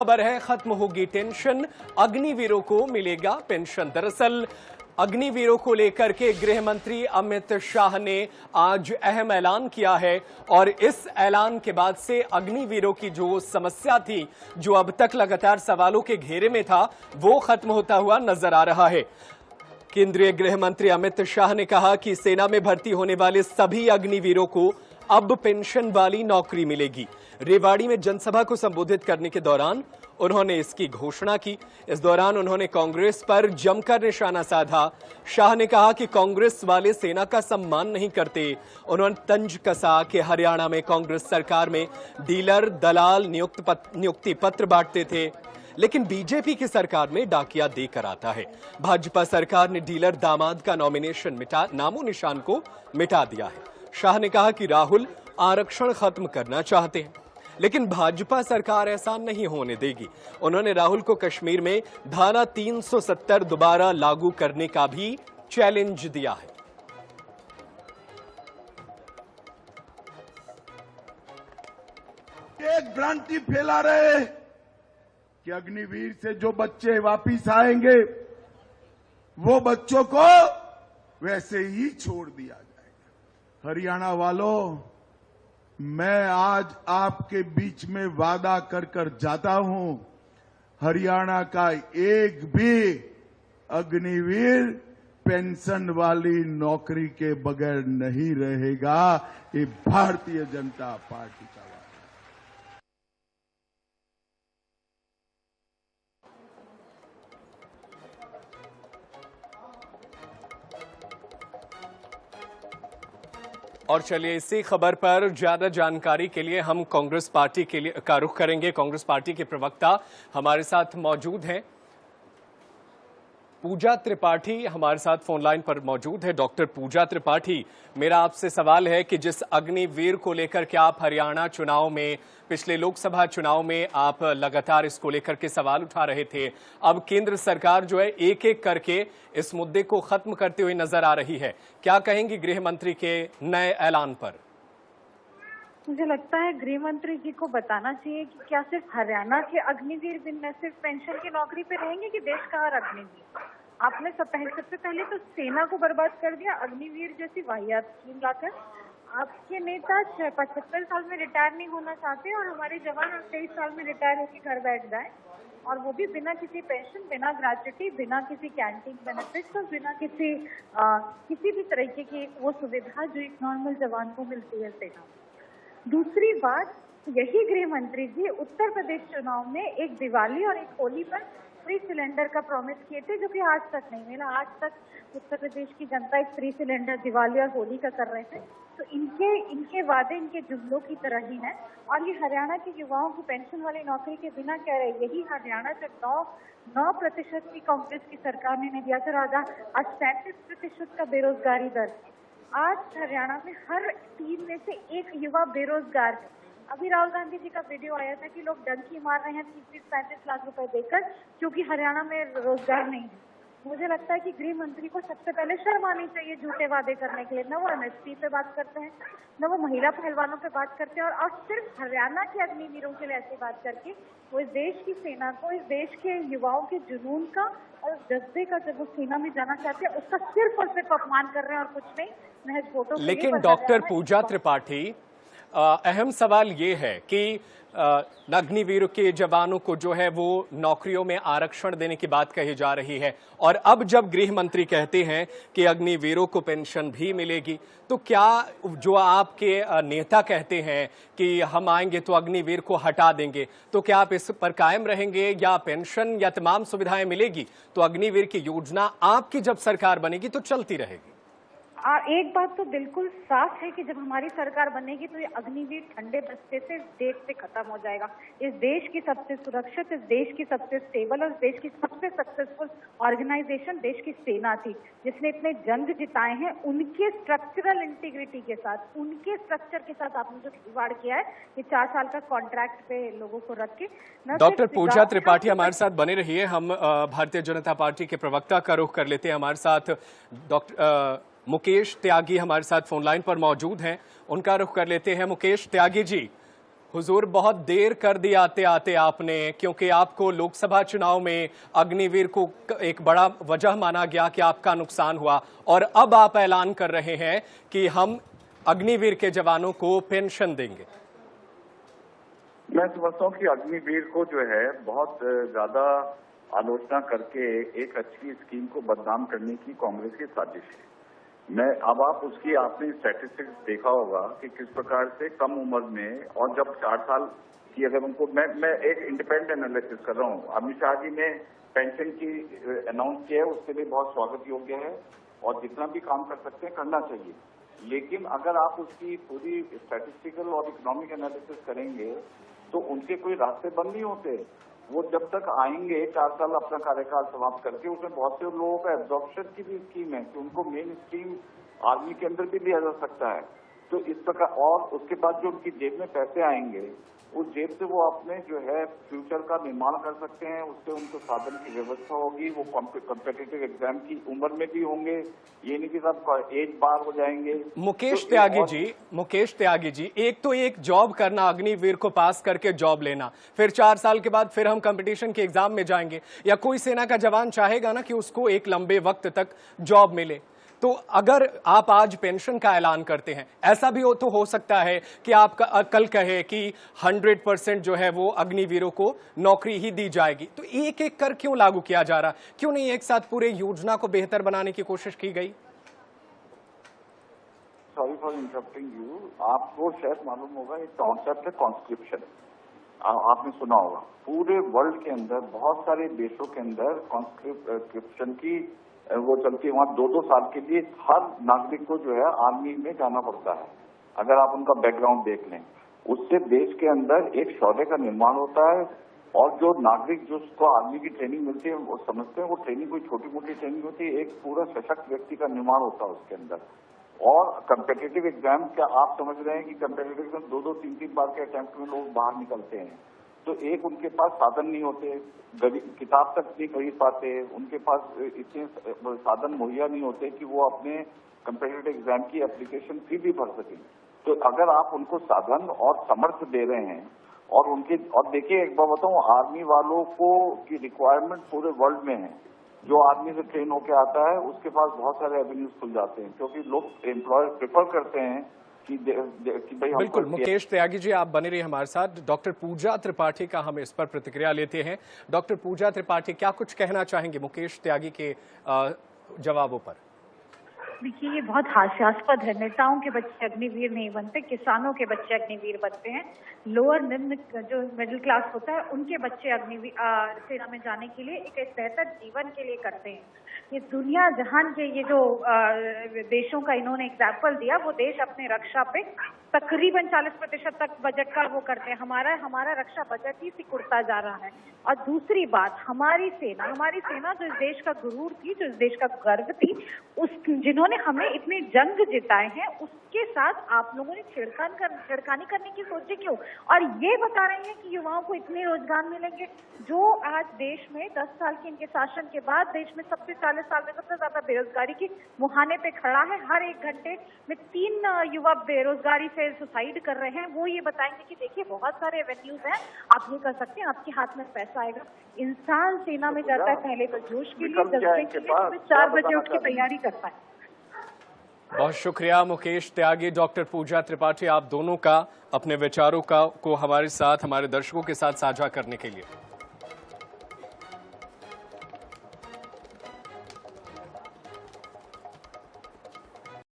खबर है, खत्म होगी टेंशन, अग्निवीरों को मिलेगा पेंशन। दरअसल अग्निवीरों को लेकर के गृह मंत्री अमित शाह ने आज अहम ऐलान किया है और इस ऐलान के बाद से अग्निवीरों की जो समस्या थी, जो अब तक लगातार सवालों के घेरे में था, वो खत्म होता हुआ नजर आ रहा है। केंद्रीय गृह मंत्री अमित शाह ने कहा कि सेना में भर्ती होने वाले सभी अग्निवीरों को अब पेंशन वाली नौकरी मिलेगी। रेवाड़ी में जनसभा को संबोधित करने के दौरान उन्होंने इसकी घोषणा की। इस दौरान उन्होंने कांग्रेस पर जमकर निशाना साधा। शाह ने कहा कि कांग्रेस वाले सेना का सम्मान नहीं करते। उन्होंने तंज कसा कि हरियाणा में कांग्रेस सरकार में डीलर दलाल नियुक्ति पत्र बांटते थे, लेकिन बीजेपी की सरकार में डाकिया देकर आता है। भाजपा सरकार ने डीलर दामाद का नॉमिनेशन नामो निशान को मिटा दिया है। शाह ने कहा कि राहुल आरक्षण खत्म करना चाहते हैं, लेकिन भाजपा सरकार ऐसा नहीं होने देगी। उन्होंने राहुल को कश्मीर में धारा 370 दोबारा लागू करने का भी चैलेंज दिया है। एक भ्रांति फैला रहे कि अग्निवीर से जो बच्चे वापिस आएंगे वो बच्चों को वैसे ही छोड़ दिया जाएगा। हरियाणा वालों, मैं आज आपके बीच में वादा कर कर जाता हूं, हरियाणा का एक भी अग्निवीर पेंशन वाली नौकरी के बगैर नहीं रहेगा। ये भारतीय जनता पार्टी का वादा। और चलिए, इसी खबर पर ज्यादा जानकारी के लिए हम कांग्रेस पार्टी के लिए का रुख करेंगे। कांग्रेस पार्टी के प्रवक्ता हमारे साथ मौजूद हैं, पूजा त्रिपाठी हमारे साथ फोन लाइन पर मौजूद है। डॉक्टर पूजा त्रिपाठी, मेरा आपसे सवाल है कि जिस अग्निवीर को लेकर के आप हरियाणा चुनाव में, पिछले लोकसभा चुनाव में आप लगातार इसको लेकर के सवाल उठा रहे थे, अब केंद्र सरकार जो है एक एक करके इस मुद्दे को खत्म करते हुए नजर आ रही है। क्या कहेंगी गृह मंत्री के नए ऐलान पर? मुझे लगता है गृह मंत्री जी को बताना चाहिए कि क्या सिर्फ हरियाणा के अग्निवीर बिना सिर्फ पेंशन की नौकरी पे रहेंगे कि देश का हर अग्निवीर। आपने सबसे पहले तो सेना को बर्बाद कर दिया अग्निवीर जैसी वाहियात स्कीम लाकर। आपके नेता 75 साल में रिटायर नहीं होना चाहते और हमारे जवान 23 साल में रिटायर होकर घर बैठ जाए, और वो भी बिना किसी पेंशन, बिना ग्रेच्युटी, बिना किसी कैंटीन बेनिफिट्स और बिना किसी भी तरीके की वो सुविधा जो एक नॉर्मल जवान को मिलती है सेना में। दूसरी बात, यही गृह मंत्री जी उत्तर प्रदेश चुनाव में एक दिवाली और एक होली पर फ्री सिलेंडर का प्रॉमिस किए थे, जो कि आज तक नहीं मिला। आज तक उत्तर प्रदेश की जनता एक फ्री सिलेंडर दिवाली और होली का कर रहे थे। तो इनके वादे इनके जुमलों की तरह ही हैं। और ये हरियाणा के युवाओं की पेंशन वाली नौकरी के बिना कह रहे, यही हरियाणा जब 9% की कांग्रेस की सरकार ने दिया था, आज 37% का बेरोजगारी दर। आज हरियाणा में हर 3 में से 1 युवा बेरोजगार है। अभी राहुल गांधी जी का वीडियो आया था कि लोग डंकी मार रहे हैं 30-35 लाख रुपए देकर, क्योंकि हरियाणा में रोजगार नहीं है। मुझे लगता है कि गृह मंत्री को सबसे पहले शर्म आनी चाहिए झूठे वादे करने के लिए। न वो एमएसपी पे बात करते हैं, न वो महिला पहलवानों पे बात करते हैं, और सिर्फ हरियाणा के अग्निवीरों के लिए ऐसी बात करके वो इस देश की सेना को, इस देश के युवाओं के जुनून का और जज्बे का, जब वो सेना में जाना चाहते हैं, उसका सिर्फ और सिर्फ अपमान कर रहे हैं और कुछ नहीं, महज फोटो। लेकिन डॉक्टर पूजा त्रिपाठी, अहम सवाल ये है कि अग्निवीर के जवानों को जो है वो नौकरियों में आरक्षण देने की बात कही जा रही है, और अब जब गृह मंत्री कहते हैं कि अग्निवीरों को पेंशन भी मिलेगी, तो क्या जो आपके नेता कहते हैं कि हम आएंगे तो अग्निवीर को हटा देंगे, तो क्या आप इस पर कायम रहेंगे या पेंशन या तमाम सुविधाएं मिलेगी तो अग्निवीर की योजना आपकी जब सरकार बनेगी तो चलती रहेगी? एक बात तो बिल्कुल साफ है कि जब हमारी सरकार बनेगी तो ये अग्निवीर ठंडे बस्ते से देश से खत्म हो जाएगा। इस देश की सबसे सुरक्षित, इस देश की सबसे स्टेबल और इस देश की सबसे सक्सेसफुल ऑर्गेनाइजेशन देश की सेना थी, जिसने इतने जंग जिताए हैं। उनके स्ट्रक्चरल इंटीग्रिटी के साथ, उनके स्ट्रक्चर के साथ आपने जो खिलवाड़ किया है, ये 4 साल का कॉन्ट्रैक्ट पे लोगों को रख के। डॉक्टर पूजा त्रिपाठी हमारे साथ बने रहिए। हम भारतीय जनता पार्टी के प्रवक्ता का रुख कर लेते हैं। हमारे साथ डॉक्टर मुकेश त्यागी हमारे साथ फोन लाइन पर मौजूद हैं, उनका रुख कर लेते हैं। मुकेश त्यागी जी, हुजूर, बहुत देर कर दी आते आते आपने, क्योंकि आपको लोकसभा चुनाव में अग्निवीर को एक बड़ा वजह माना गया कि आपका नुकसान हुआ, और अब आप ऐलान कर रहे हैं कि हम अग्निवीर के जवानों को पेंशन देंगे। मैं समझता हूँ कि अग्निवीर को जो है बहुत ज्यादा आलोचना करके एक अच्छी स्कीम को बदनाम करने की कांग्रेस की साजिश है। अब आप उसकी आपने स्टैटिस्टिक्स देखा होगा कि किस प्रकार से कम उम्र में, और जब 4 साल की अगर उनको, मैं एक इंडिपेंडेंट एनालिसिस कर रहा हूँ। अमित शाह जी ने पेंशन की अनाउंस किया है, उसके लिए बहुत स्वागत योग्य है, और जितना भी काम कर सकते हैं करना चाहिए। लेकिन अगर आप उसकी पूरी स्टैटिस्टिकल और इकोनॉमिक एनालिसिस करेंगे तो उनके कोई रास्ते बंद नहीं होते। वो जब तक आएंगे 4 साल अपना कार्यकाल समाप्त करके, उसमें बहुत से लोगों का एब्जॉर्प्शन की भी स्कीम है कि उनको मेन स्ट्रीम आर्मी के अंदर भी लिया जा सकता है। तो इस प्रकार, और उसके बाद जो उनकी जेब में पैसे आएंगे, उस जेब से वो अपने जो है फ्यूचर का निर्माण कर सकते हैं। उससे उनको साधन की व्यवस्था होगी, वो कॉम्पिटिटिव एग्जाम की उम्र में भी होंगे, ये नहीं कि सब एज बार हो जाएंगे। मुकेश त्यागी जी, एक तो एक जॉब करना, अग्निवीर को पास करके जॉब लेना, फिर 4 साल के बाद फिर हम कंपटीशन के एग्जाम में जाएंगे, या कोई सेना का जवान चाहेगा ना कि उसको एक लंबे वक्त तक जॉब मिले। तो अगर आप आज पेंशन का ऐलान करते हैं, ऐसा भी तो हो सकता है कि आप कल कहे कि 100% जो है वो अग्निवीरों को नौकरी ही दी जाएगी। तो एक एक कर क्यों लागू किया जा रहा, क्यों नहीं एक साथ पूरे योजना को बेहतर बनाने की कोशिश की गई? सॉरी फॉर इंटरप्टिंग यू, आपको शायद मालूम होगा एक कॉन्सेप्ट है कॉन्स्क्रिप्शन, आपने सुना होगा। पूरे वर्ल्ड के अंदर बहुत सारे देशों के अंदर कॉन्स्क्रिप्शन की वो चलती है। वहाँ 2-2 साल के लिए हर नागरिक को जो है आर्मी में जाना पड़ता है। अगर आप उनका बैकग्राउंड देख लें, उससे देश के अंदर एक शौर्य का निर्माण होता है, और जो नागरिक जिसको आर्मी की ट्रेनिंग मिलती है वो समझते हैं वो ट्रेनिंग कोई छोटी मोटी ट्रेनिंग होती है, एक पूरा सशक्त व्यक्ति का निर्माण होता है उसके अंदर। और कंपेटिटिव एग्जाम, क्या आप समझ रहे हैं कि कंपेटिटिव एग्जाम 2-2, 3-3 बार के अटेम्प्ट में लोग बाहर निकलते हैं, तो एक उनके पास साधन नहीं होते, किताब तक नहीं खरीद पाते, उनके पास इतने साधन मुहैया नहीं होते कि वो अपने कंपेटिटिव एग्जाम की एप्लीकेशन फी भी भर सकें। तो अगर आप उनको साधन और समर्थ दे रहे हैं, और देखिए एक बार बताऊं, आर्मी वालों को की रिक्वायरमेंट पूरे वर्ल्ड में है। जो आर्मी से ट्रेन होके आता है उसके पास बहुत सारे एवेन्यूज खुल जाते हैं, क्योंकि लोग एम्प्लॉयर प्रेफर करते हैं कि भाई। बिल्कुल मुकेश त्यागी जी, आप बने रहिए हमारे साथ। डॉक्टर पूजा त्रिपाठी का हम इस पर प्रतिक्रिया लेते हैं। डॉक्टर पूजा त्रिपाठी, क्या कुछ कहना चाहेंगे मुकेश त्यागी के जवाबों पर? देखिए, ये बहुत हास्यास्पद है। नेताओं के बच्चे अग्निवीर नहीं बनते, किसानों के बच्चे अग्निवीर बनते हैं। लोअर निम्न जो मिडिल क्लास होता है उनके बच्चे अग्निवीर सेना में जाने के लिए, एक बेहतर जीवन के लिए करते हैं। ये दुनिया जहान के ये जो देशों का इन्होंने एग्जाम्पल दिया, वो देश अपने रक्षा पे तकरीबन 40% तक बजट का वो करते हैं। हमारा रक्षा बजट ही सिकुड़ता जा रहा है। और दूसरी बात, हमारी सेना जो इस देश का गुरूर थी, जो इस देश का गर्व थी, जिन्होंने हमें इतने जंग जिताए हैं, उसके साथ आप लोगों ने छिड़कानी करने की सोची क्यों? और ये बता रहे हैं कि युवाओं को इतने रोजगार मिलेंगे। जो आज देश में 10 साल के इनके शासन के बाद देश में 40 साल में सबसे ज्यादा बेरोजगारी के मुहाने पे खड़ा है। हर 1 घंटे में 3 युवा बेरोजगारी से सुसाइड कर रहे हैं। वो ये बताएंगे कि देखिए बहुत सारे एवेन्यूज हैं, आप ये कर सकते हैं, आपके हाथ में पैसा आएगा। इंसान सेना में जाता है पहले तो जोश के लिए, जज्बे के लिए, फिर 4 बजे उठ के तैयारी करता है। बहुत शुक्रिया मुकेश त्यागी, डॉक्टर पूजा त्रिपाठी, आप दोनों का अपने विचारों को हमारे साथ, हमारे दर्शकों के साथ साझा करने के लिए।